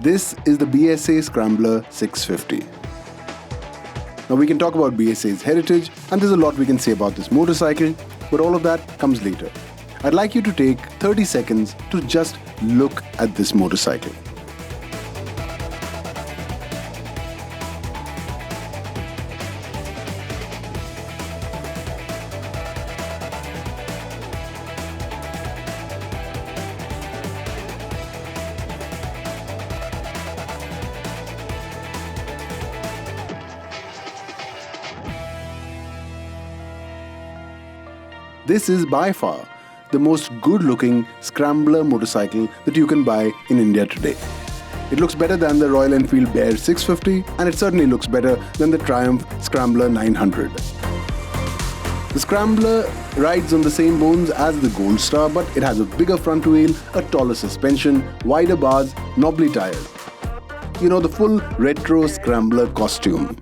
This is the BSA Scrambler 650. Now we can talk about BSA's heritage, and there's a lot we can say about this motorcycle, but all of that comes later. I'd like you to take 30 seconds to just look at this motorcycle. This is by far the most good-looking scrambler motorcycle that you can buy in India today. It looks better than the Royal Enfield Bear 650, and it certainly looks better than the Triumph Scrambler 900. The Scrambler rides on the same bones as the Gold Star, but it has a bigger front wheel, a taller suspension, wider bars, knobbly tires. You know, the full retro-scrambler costume.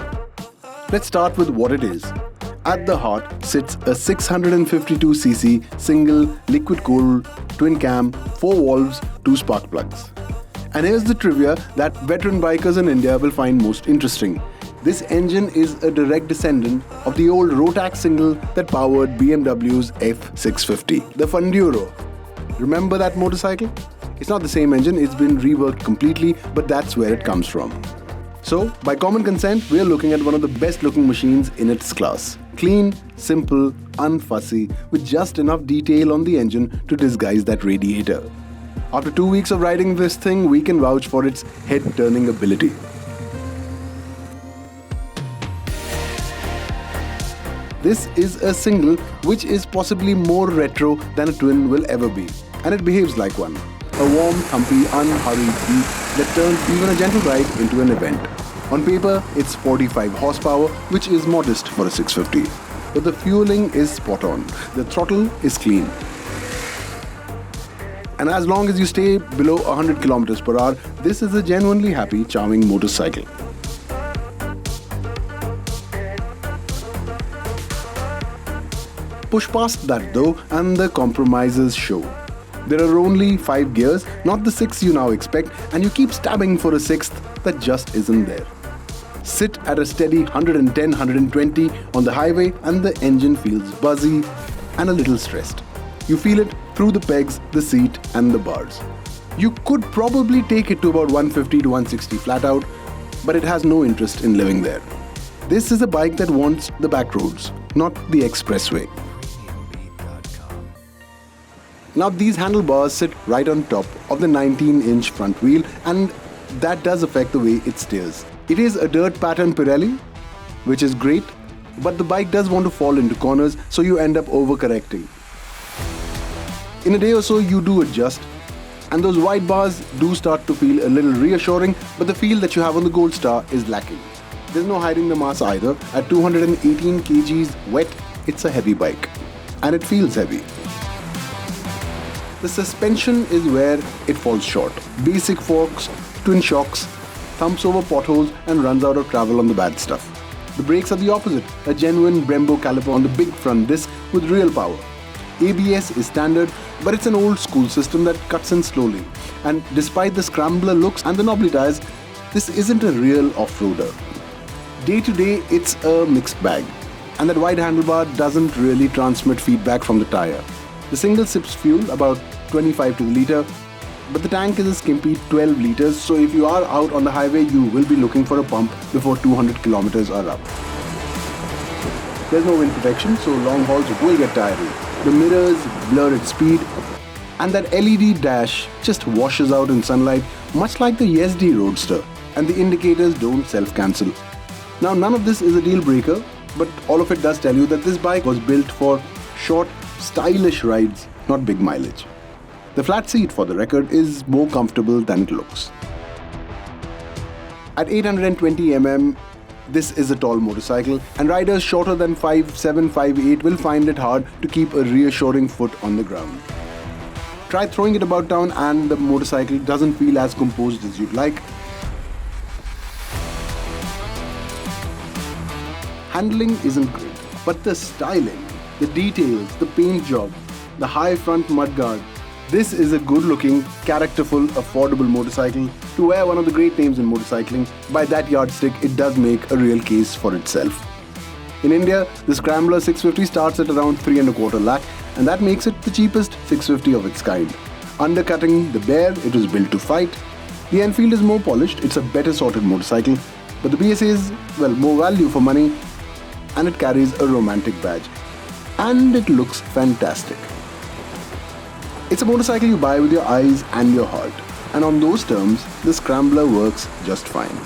Let's start with what it is. At the heart sits a 652cc single liquid-cooled twin-cam, 4 valves, 2 spark plugs. And here's the trivia that veteran bikers in India will find most interesting. This engine is a direct descendant of the old Rotax single that powered BMW's F650, the Funduro. Remember that motorcycle? It's not the same engine, it's been reworked completely, but that's where it comes from. So, by common consent, we are looking at one of the best looking machines in its class. Clean, simple, unfussy, with just enough detail on the engine to disguise that radiator. After 2 weeks of riding this thing, we can vouch for its head-turning ability. This is a single which is possibly more retro than a twin will ever be, and it behaves like one. A warm, thumpy, unhurried beat that turns even a gentle ride into an event. On paper, it's 45 horsepower, which is modest for a 650. But the fueling is spot on. The throttle is clean. And as long as you stay below 100 kilometers per hour, this is a genuinely happy, charming motorcycle. Push past that though, and the compromises show. There are only 5 gears, not the 6 you now expect, and you keep stabbing for a 6th that just isn't there. Sit at a steady 110-120 on the highway and the engine feels buzzy and a little stressed. You feel it through the pegs, the seat and the bars. You could probably take it to about 150 to 160 flat out, but it has no interest in living there. This is a bike that wants the back roads, not the expressway. Now these handlebars sit right on top of the 19-inch front wheel, and that does affect the way it steers. It is a dirt pattern Pirelli, which is great, but the bike does want to fall into corners, so you end up overcorrecting. In a day or so you do adjust, and those wide bars do start to feel a little reassuring, but the feel that you have on the Gold Star is lacking. There's no hiding the mass either. At 218 kgs wet, it's a heavy bike, and it feels heavy. The suspension is where it falls short. Basic forks, twin shocks, thumps over potholes and runs out of travel on the bad stuff. The brakes are the opposite, a genuine Brembo caliper on the big front disc with real power. ABS is standard, but it's an old school system that cuts in slowly. And despite the scrambler looks and the knobbly tires, this isn't a real off-roader. Day to day, it's a mixed bag. And that wide handlebar doesn't really transmit feedback from the tire. The single sips fuel, about 25 to the litre, but the tank is a skimpy 12 litres, so if you are out on the highway, you will be looking for a pump before 200 kilometers are up. There's no wind protection, so long hauls will get tiring. The mirrors blur its speed, and that LED dash just washes out in sunlight, much like the YesD Roadster, and the indicators don't self-cancel. Now, none of this is a deal breaker, but all of it does tell you that this bike was built for short, stylish rides, not big mileage. The flat seat, for the record, is more comfortable than it looks. At 820 mm, this is a tall motorcycle, and riders shorter than 5'7", 5'8" will find it hard to keep a reassuring foot on the ground. Try throwing it about town and the motorcycle doesn't feel as composed as you'd like. Handling isn't great, but the styling, the details, the paint job, the high front mudguard, This is a good-looking, characterful, affordable motorcycle to wear one of the great names in motorcycling. By that yardstick, it does make a real case for itself. In India, the Scrambler 650 starts at around 3.25 lakh, and that makes it the cheapest 650 of its kind. Undercutting the Bear, it was built to fight. The Enfield is more polished, it's a better sorted motorcycle, but the BSA is, well, more value for money, and it carries a romantic badge. And it looks fantastic. It's a motorcycle you buy with your eyes and your heart, and on those terms, the Scrambler works just fine.